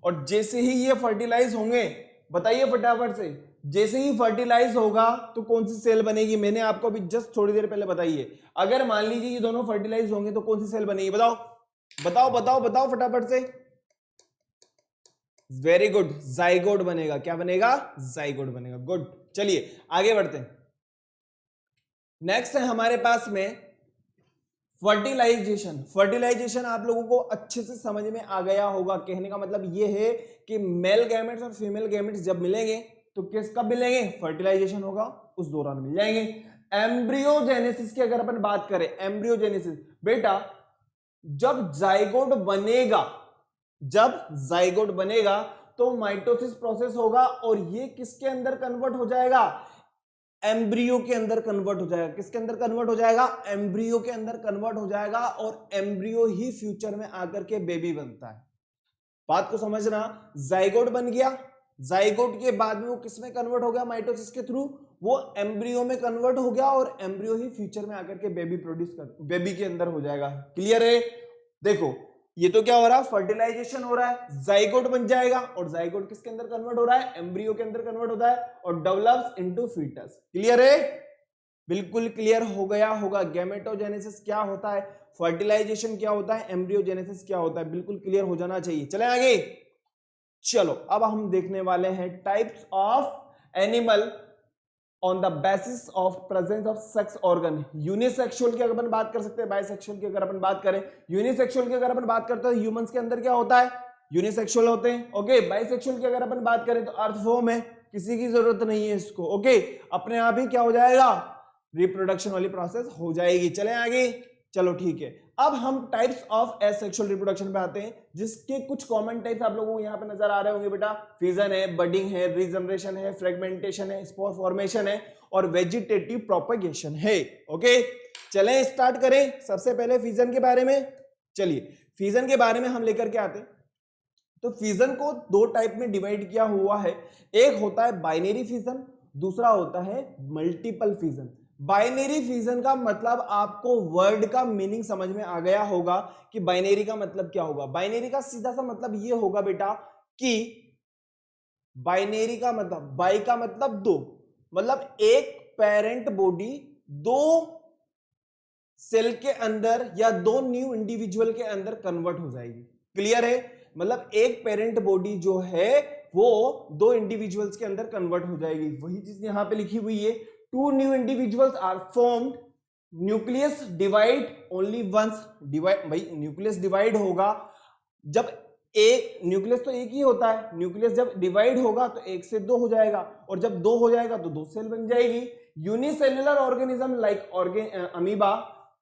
और जैसे ही ये फर्टिलाइज होंगे, बताइए फटाफट से, जैसे ही फर्टिलाइज होगा तो कौन सी सेल बनेगी, मैंने आपको अभी जस्ट थोड़ी देर पहले बताई है। अगर मान लीजिए ये दोनों फर्टिलाइज होंगे तो कौन सी सेल बनेगी, बताओ बताओ बताओ बताओ फटाफट से। वेरी गुड, जाइगोट बनेगा। क्या बनेगा, जाइगोट बनेगा। गुड, चलिए आगे बढ़ते हैं। नेक्स्ट है हमारे पास में फर्टिलाइजेशन। फर्टिलाइजेशन आप लोगों को अच्छे से समझ में आ गया होगा। कहने का मतलब ये है कि मेल गैमेट्स और फीमेल गैमेट्स जब मिलेंगे तो किस कब मिलेंगे, फर्टिलाइजेशन होगा उस दौरान मिल जाएंगे। एम्ब्रियोजेनेसिस की अगर अपन बात करें, एम्ब्रियोजेनेसिस बेटा जब जाइगोट बनेगा, जब जाइगोट बनेगा तो माइटोसिस प्रोसेस होगा और ये किसके अंदर कन्वर्ट हो जाएगा, एम्ब्रियो के अंदर कन्वर्ट हो जाएगा। किसके अंदर कन्वर्ट हो जाएगा, एम्ब्रियो के अंदर कन्वर्ट हो जाएगा, और एम्ब्रियो ही फ्यूचर में आकर के बेबी बनता है। बात को समझना, जाइगोट बन गया, जाइगोट के बाद में वो किसमें कन्वर्ट हो गया, माइटोसिस के थ्रू वो एम्ब्रियो में कन्वर्ट हो गया, और एम्ब्रियो ही फ्यूचर में आकर के बेबी प्रोड्यूस कर, बेबी के अंदर हो जाएगा। क्लियर है। देखो ये तो क्या हो रहा है, फर्टिलाइजेशन हो रहा है, जाइगोट बन जाएगा, और जाइगोट किसके अंदर कन्वर्ट हो रहा है, एम्ब्रियो के अंदर कन्वर्ट होता है और डेवलप्स इनटू फीटस। क्लियर है, बिल्कुल क्लियर हो गया होगा। गैमेटोजेनेसिस क्या होता है, फर्टिलाइजेशन क्या होता है, एम्ब्रियोजेनेसिस क्या होता है, बिल्कुल क्लियर हो जाना चाहिए। चले आगे। चलो अब हम देखने वाले हैं types of animal on the basis of presence of sex organ. Unisexual की अगर अपन बात कर सकते हैं, बाइसेक्सुअल की अगर अपन बात करें, यूनिसेक्सुअल की अगर अपन बात करते हैं ह्यूमंस के अंदर क्या होता है, यूनिसेक्सुअल होते हैं। ओके, बाइसेक्सुअल की अगर अपन बात करें तो अर्थ फॉर्म है, किसी की जरूरत नहीं है इसको। ओके, अपने आप ही क्या हो जाएगा, रिप्रोडक्शन वाली प्रोसेस हो जाएगी। चले आगे। चलो ठीक है, अब हम टाइप्स ऑफ एसेक्सुअल रिप्रोडक्शन पे आते हैं, जिसके कुछ कॉमन टाइप्स आप लोगों को यहां पे नजर आ रहे होंगे बेटा। फिजन है, बडिंग है, रीजनरेशन है, फ्रेगमेंटेशन है, स्पोर फॉर्मेशन है और वेजिटेटिव प्रोपगेशन है। ओके, चलें स्टार्ट करें सबसे पहले फिजन के बारे में। चलिए फिजन के बारे में हम लेकर के आते हैं। तो फिजन को दो टाइप में डिवाइड किया हुआ है, एक होता है बाइनरी फिजन, दूसरा होता है मल्टीपल फिजन। बाइनरी फिजन का मतलब आपको वर्ड का मीनिंग समझ में आ गया होगा कि बाइनरी का मतलब क्या होगा। बाइनरी का सीधा सा मतलब ये होगा बेटा कि बाइनरी का मतलब, बाई का मतलब दो, मतलब एक पेरेंट बॉडी दो सेल के अंदर या दो न्यू इंडिविजुअल के अंदर कन्वर्ट हो जाएगी। क्लियर है, मतलब एक पेरेंट बॉडी जो है वो दो इंडिविजुअल्स के अंदर कन्वर्ट हो जाएगी। वही चीज यहां पे लिखी हुई है, two new individuals are formed, nucleus divide only once. Divide भाई न्यूक्लियस डिवाइड होगा जब एक न्यूक्लियस तो एक ही होता है, न्यूक्लियस जब डिवाइड होगा तो 1 से 2 हो जाएगा, और जब 2 हो जाएगा तो 2 सेल बन जाएगी। Unicellular organism like amoeba,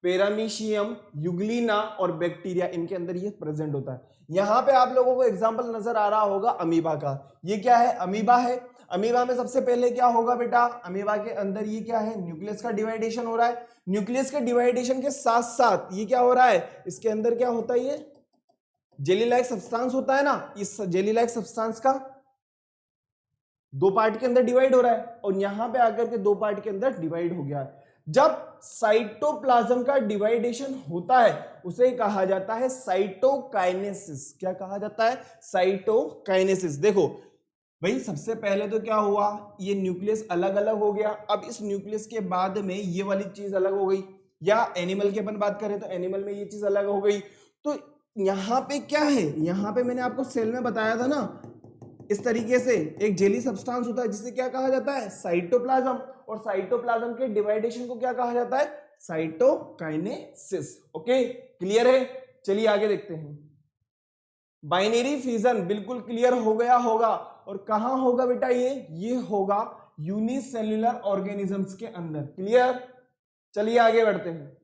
पेरामीशियम, Euglena और बैक्टीरिया, इनके अंदर ये प्रेजेंट होता है। यहां पे आप लोगों को एग्जांपल नजर आ रहा होगा अमीबा का। ये क्या है? अमीबा है। अमीबा में सबसे पहले क्या होगा बेटा? अमीबा के अंदर ये क्या है? न्यूक्लियस का डिवाइडेशन हो रहा है। न्यूक्लियस के डिवाइडेशन के साथ साथ ये क्या हो रहा है? इसके अंदर क्या होता है? ये जेली लाइक सब्सटेंस होता है ना, इस जेली लाइक सब्सटेंस का 2 पार्ट के अंदर डिवाइड हो रहा है, और यहां पे आकर के 2 पार्ट के अंदर डिवाइड हो गया है। जब साइटोप्लाज्म का डिवाइडेशन होता है उसे कहा जाता है साइटोकाइनेसिस। क्या कहा जाता है? साइटोकाइनेसिस। देखो भाई, सबसे पहले तो क्या हुआ? ये न्यूक्लियस अलग अलग हो गया। अब इस न्यूक्लियस के बाद में ये वाली चीज अलग हो गई, या एनिमल की अपन बात करें तो एनिमल में ये चीज अलग हो गई। तो यहां पे क्या है? यहां पे मैंने आपको सेल में बताया था ना, इस तरीके से एक जेली सब्सटेंस होता है जिसे क्या कहा जाता है? साइटोप्लाज्म। और साइटोप्लाज्म के डिवाइडेशन को क्या कहा जाता है? साइटोकाइनेसिस। ओके, क्लियर है? चलिए आगे देखते हैं। बाइनरी फिजन बिल्कुल क्लियर हो गया होगा। और कहां होगा बेटा? ये होगा यूनिसेल्युलर ऑर्गेनिजम्स के अंदर। क्लियर? चलिए आगे बढ़ते हैं।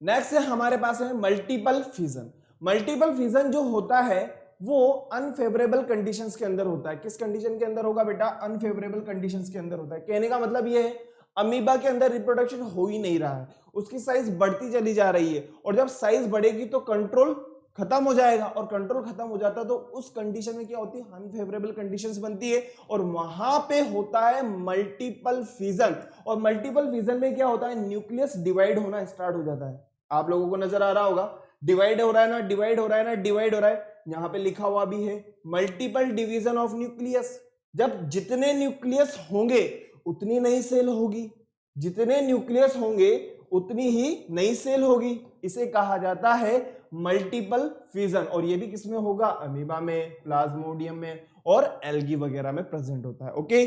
नेक्स्ट है हमारे पास है मल्टीपल फिजन। मल्टीपल फिजन जो होता है वो अनफेवरेबल कंडीशंस के अंदर होता है। किस कंडीशन के अंदर होगा बेटा? अनफेवरेबल कंडीशंस के अंदर होता है। कहने का मतलब ये है, अमीबा के अंदर रिप्रोडक्शन हो ही नहीं रहा है, उसकी साइज बढ़ती चली जा रही है, और जब साइज बढ़ेगी तो कंट्रोल खत्म हो जाएगा, और कंट्रोल खत्म हो जाता है तो उस कंडीशन में क्या होती है? अनफेवरेबल कंडीशंस बनती है, और वहां पे होता है मल्टीपल फिजन। और मल्टीपल फिजन में क्या होता है? न्यूक्लियस डिवाइड होना स्टार्ट हो जाता है। आप लोगों को नजर आ रहा होगा, डिवाइड हो रहा है ना, डिवाइड हो रहा है ना, डिवाइड हो रहा है। यहां पे लिखा हुआ भी है मल्टीपल डिवीजन ऑफ न्यूक्लियस। जब जितने न्यूक्लियस होंगे उतनी नई सेल होगी, जितने न्यूक्लियस होंगे उतनी ही नई सेल होगी। इसे कहा जाता है मल्टीपल फिजन। और ये भी किसमें होगा? अमीबा में, प्लाज्मोडियम में और एल्गी वगैरह में प्रेजेंट होता है। ओके,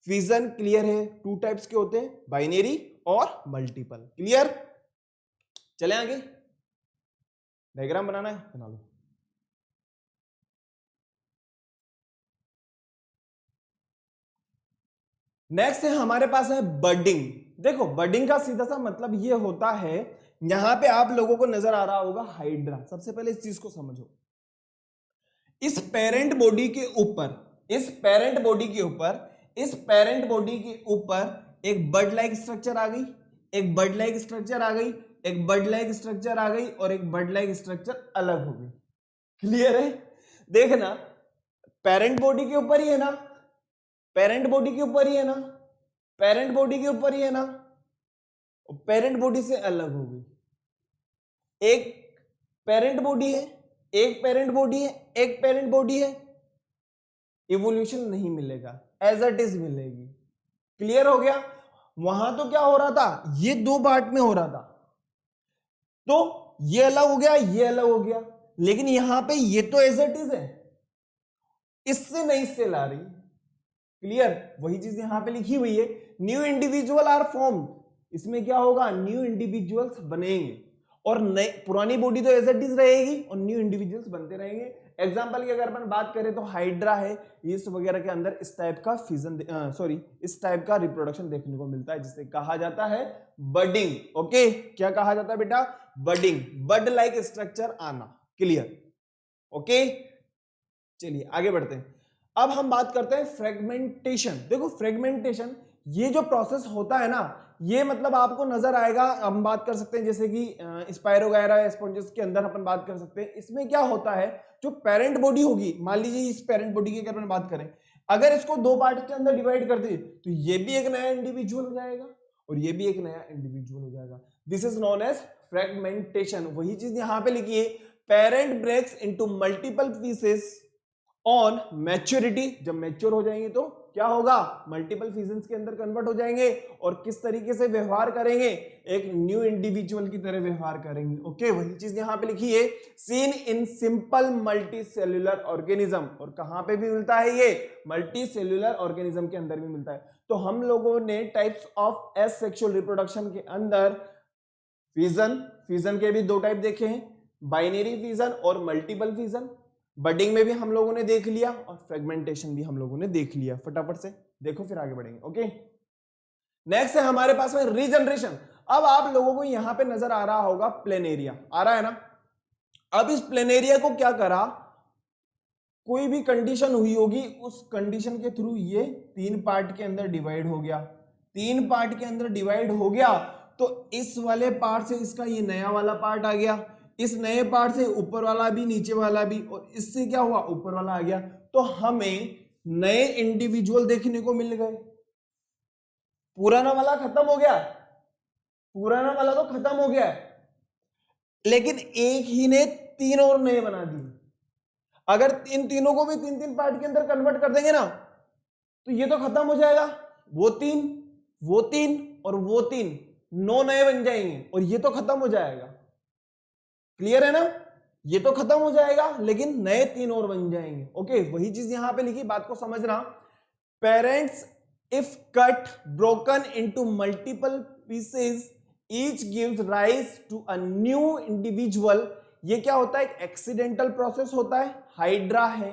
फिजन क्लियर है? 2 टाइप्स के होते हैं, बाइनरी और मल्टीपल। क्लियर? चले आगे, डायग्राम बनाना है, बना लो। नेक्स्ट है हमारे पास है बडिंग। देखो, बडिंग का सीधा सा मतलब ये होता है, यहां पे आप लोगों को नजर आ रहा होगा हाइड्रा। सबसे पहले इस चीज को समझो, इस पेरेंट बॉडी के ऊपर, इस पेरेंट बॉडी के ऊपर, इस पेरेंट बॉडी के ऊपर एक बर्ड लाइक स्ट्रक्चर आ गई, एक बर्ड लाइक स्ट्रक्चर आ गई, एक बर्ड लाइक स्ट्रक्चर आ गई, और एक बर्ड लाइक स्ट्रक्चर अलग हो गई। क्लियर है? देखना, पेरेंट बॉडी के ऊपर ही है ना, पेरेंट बॉडी के ऊपर ही है ना, पेरेंट बॉडी के ऊपर ही है ना, पेरेंट बॉडी से अलग हो गई। एक पेरेंट बॉडी है, एक पेरेंट बॉडी है, एक पेरेंट बॉडी है, इवोल्यूशन नहीं मिलेगा, एज इट इज मिलेगी। क्लियर हो गया? वहां तो क्या हो रहा था? ये 2 पार्ट में हो रहा था, तो ये अलग हो गया, ये अलग हो गया, लेकिन यहां पे ये तो एज इट इज है, इससे नई सेल आ रही है। क्लियर? वही चीज यहां पे लिखी हुई है, न्यू इंडिविजुअल आर फॉर्म। इसमें क्या होगा? न्यू इंडिविजुअल्स बनेंगे, और नई पुरानी बॉडी तो एज इट इज रहेगी और न्यू इंडिविजुअल्स बनते रहेंगे। एग्जांपल की अगर अपन बात करें तो हाइड्रा है, यीस्ट वगैरह के अंदर इस टाइप का फिजन इस टाइप का रिप्रोडक्शन देखने को मिलता है, जिसे कहा जाता है बडिंग। ओके, क्या कहा जाता है बेटा? बडिंग, बड लाइक स्ट्रक्चर आना। क्लियर? ओके, चलिए आगे बढ़ते हैं। अब हम बात करते हैं फ्रेगमेंटेशन। देखो, फ्रेगमेंटेशन ये जो प्रोसेस होता है ना, ये मतलब आपको नजर आएगा। हम बात कर सकते हैं जैसे कि स्पायरोगायरा स्पॉन्जेस के अंदर अपन बात कर सकते हैं। इसमें क्या होता है, जो पेरेंट बॉडी होगी, मान लीजिए इस पेरेंट बॉडी की अगर अपन बात करें, अगर इसको 2 पार्ट के अंदर डिवाइड कर दे तो ये भी एक नया इंडिविजुअल हो जाएगा और ये भी एक नया इंडिविजुअल हो जाएगा। This is known as fragmentation. वही चीज यहां पे लिखी है, parent breaks into multiple pieces on maturity. जब मैच्योर हो जाएंगे तो क्या होगा? मल्टीपल फिजन्स के अंदर कन्वर्ट हो जाएंगे, और किस तरीके से व्यवहार करेंगे? एक न्यू इंडिविजुअल की तरह व्यवहार करेंगे। ओके, वही चीज यहां पे लिखी है, seen in simple multi cellular organism. और कहां पे भी मिलता है ये? मल्टी सेल्यूलर ऑर्गेनिज्म के अंदर भी मिलता है। तो हम लोगों ने टाइप्स ऑफ एसेक्सुअल रिप्रोडक्शन के अंदर फिजन के भी 2 टाइप देखे हैं, बाइनरी फिजन और मल्टीपल फिजन, बडिंग में भी हम लोगों ने देख लिया और फ्रेगमेंटेशन भी हम लोगों ने देख लिया। फटाफट से देखो फिर आगे बढ़ेंगे। ओके, नेक्स्ट है हमारे पास में रीजनरेशन। अब आप लोगों को यहां पे नजर आ रहा होगा प्लेन एरिया, आ रहा है ना। अब इस प्लेन एरिया को क्या करा, कोई भी कंडीशन हुई होगी, उस कंडीशन के थ्रू ये 3 पार्ट के अंदर डिवाइड हो गया। 3 पार्ट के अंदर डिवाइड हो गया तो इस वाले पार्ट से इसका ये नया वाला पार्ट आ गया, इस नए पार्ट से ऊपर वाला भी नीचे वाला भी, और इससे क्या हुआ, ऊपर वाला आ गया। तो हमें नए इंडिविजुअल देखने को मिल गए। पुराना वाला खत्म हो गया, पुराना वाला तो खत्म हो गया, लेकिन एक ही ने 3 और नए बना दिए। अगर इन तीनों को भी 3-3 पार्ट के अंदर कन्वर्ट कर देंगे ना, तो ये तो खत्म हो जाएगा, वो 3, वो 3 और वो 3, 9 नए बन जाएंगे और ये तो खत्म हो जाएगा। क्लियर है ना, ये तो खत्म हो जाएगा लेकिन नए 3 और बन जाएंगे। ओके, वही चीज यहां पे लिखी, बात को समझना। Parents if cut broken into multiple pieces each gives rise to a new individual. ये क्या होता है, एक एक्सीडेंटल प्रोसेस होता है। हाइड्रा है,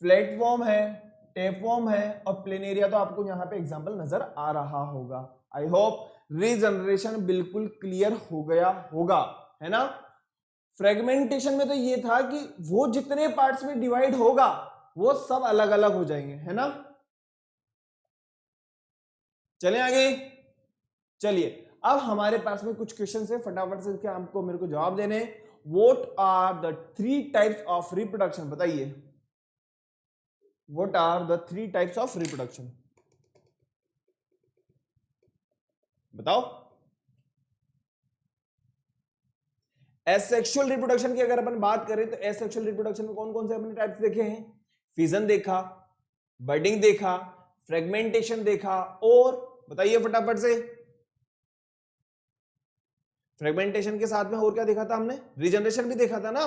फ्लैटफॉर्म है, टेपफॉर्म है और प्लेनेरिया तो आपको यहां पे एग्जांपल नजर आ रहा होगा। आई होप रीजनरेशन बिल्कुल क्लियर हो गया होगा, है ना। फ्रेगमेंटेशन में तो ये था कि वो जितने पार्ट्स में डिवाइड होगा वो सब अलग अलग हो जाएंगे, है ना। चलें आगे, चलिए अब हमारे पास में कुछ क्वेश्चन है, फटाफट से क्या आपको मेरे को जवाब देने। What are the 3 types of reproduction, बताइए what are the 3 types of reproduction, बताओ। एसेक्सुअल रिप्रोडक्शन की अगर अपन बात करें तो एसेक्सुअल रिप्रोडक्शन में कौन कौन से अपने टाइप्स देखे हैं, फिजन देखा, बडिंग देखा, फ्रेगमेंटेशन देखा, और बताइए फटाफट से। फ्रेगमेंटेशन के साथ में और क्या देखा था हमने, रीजनरेशन भी देखा था ना।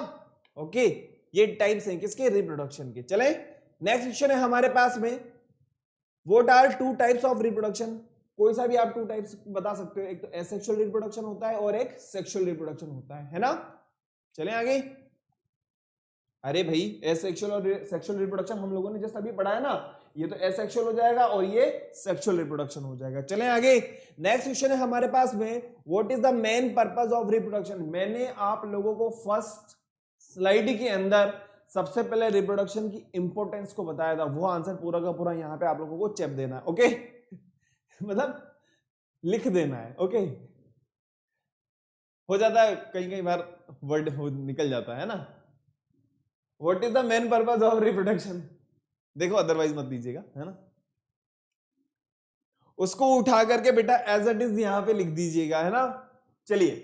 ओके, ये टाइप्स हैं किसके, रिप्रोडक्शन के। चले नेक्स्ट क्वेश्चन है हमारे पास में, what are 2 types of reproduction. कोई सा भी आप 2 टाइप्स बता सकते हो, एक तो एसेक्सुअल रिप्रोडक्शन होता है और एक सेक्सुअल रिप्रोडक्शन होता है ना। चलें आगे। अरे भाई एसेक्सुअल और सेक्सुअल रिप्रोडक्शन हम लोगों ने जस्ट अभी पढ़ा है ना, ये तो एसेक्सुअल हो जाएगा और ये सेक्सुअल रिप्रोडक्शन हो जाएगा। चलें आगे, नेक्स्ट क्वेश्चन है हमारे पास में, what is the main purpose of reproduction. मैंने आप लोगों को फर्स्ट स्लाइड के अंदर सबसे पहले रिप्रोडक्शन की इंपॉर्टेंस को बताया था, वो आंसर पूरा का पूरा यहाँ पे आप लोगों को चेप देना है। ओके मतलब लिख देना है। ओके, हो जाता है कई कई बार वर्ड निकल जाता है ना। What is the main purpose of reproduction, देखो अदरवाइज मत दीजिएगा, है ना। उसको उठा करके बेटा एज इट इज यहां पे लिख दीजिएगा, है ना। चलिए,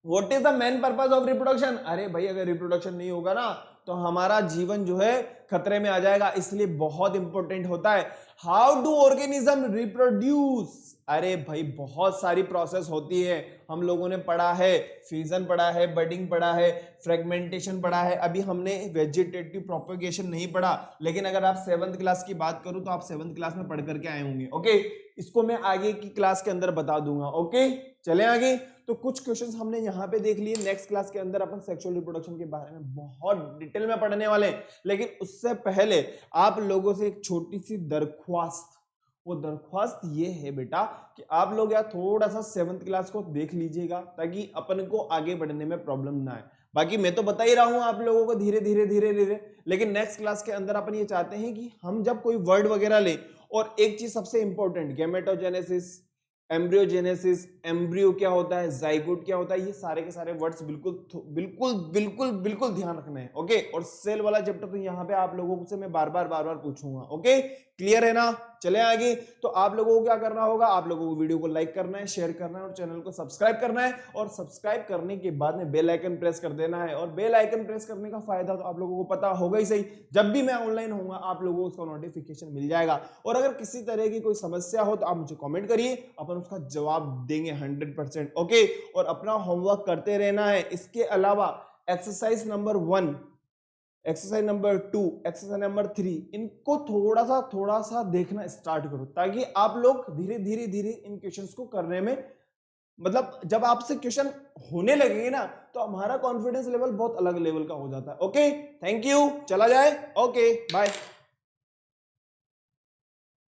what is the main purpose of reproduction. अरे भाई अगर रिप्रोडक्शन नहीं होगा ना तो हमारा जीवन जो है खतरे में आ जाएगा, इसलिए बहुत इंपॉर्टेंट होता है। How do organism reproduce. अरे भाई बहुत सारी प्रोसेस होती है, हम लोगों ने पढ़ा है, फ्यूजन पढ़ा है, बडिंग पढ़ा है, फ्रेगमेंटेशन पढ़ा है, अभी हमने वेजिटेटिव प्रोपेगेशन नहीं पढ़ा, लेकिन अगर आप 7th क्लास की बात करूं तो आप 7th क्लास में पढ़ करके आए होंगे। ओके, इसको मैं आगे की क्लास के अंदर बता दूंगा। ओके, चले आगे। तो कुछ क्वेश्चंस हमने यहाँ पे देख लिए, नेक्स्ट क्लास के अंदर अपन सेक्सुअल रिप्रोडक्शन के बारे में बहुत डिटेल में पढ़ने वाले हैं, लेकिन उससे पहले आप लोगों से एक छोटी सी दरख्वास्त, वो दरख्वास्त ये है बेटा कि आप लोग यार थोड़ा सा 7th क्लास को देख लीजिएगा ताकि अपन को आगे बढ़ने में प्रॉब्लम ना आए। बाकी मैं तो बता ही रहा हूं आप लोगों को धीरे धीरे धीरे धीरे, लेकिन नेक्स्ट क्लास के अंदर अपन ये चाहते हैं कि हम जब कोई वर्ड वगैरह ले, और एक चीज सबसे इंपॉर्टेंट, गैमेटोजेनेसिस, एम्ब्रियोजेनेसिस, एम्ब्रियो क्या होता है, जाइगोट क्या होता है, ये सारे के सारे वर्ड्स बिल्कुल बिल्कुल बिल्कुल बिल्कुल ध्यान रखना है। ओके, और सेल वाला चैप्टर तो यहाँ पे आप लोगों से मैं बार बार पूछूंगा। ओके, क्लियर है ना। चले आगे। तो आप लोगों को क्या करना होगा, आप लोगों को वीडियो को लाइक करना है, शेयर करना है और चैनल को सब्सक्राइब करना है, और सब्सक्राइब करने के बाद में बेल आइकन प्रेस कर देना है। और बेल आइकन प्रेस करने का फायदा तो आप लोगों को पता होगा ही सही, जब भी मैं ऑनलाइन होऊंगा आप लोगों को उसका नोटिफिकेशन मिल जाएगा। और अगर किसी तरह की कोई समस्या हो तो आप मुझे कॉमेंट करिए, अपन उसका जवाब देंगे 100%। ओके, और अपना होमवर्क करते रहना है। इसके अलावा exercise number 1, exercise number 2, exercise number 3, इनको थोड़ा सा देखना स्टार्ट करो ताकि आप लोग धीरे धीरे धीरे इन क्वेश्चंस को करने में मतलब जब आपसे क्वेश्चन होने लगेंगे ना तो हमारा कॉन्फिडेंस लेवल बहुत अलग लेवल का हो जाता है। ओके, थैंक यू, चला जाए, ओके बाय।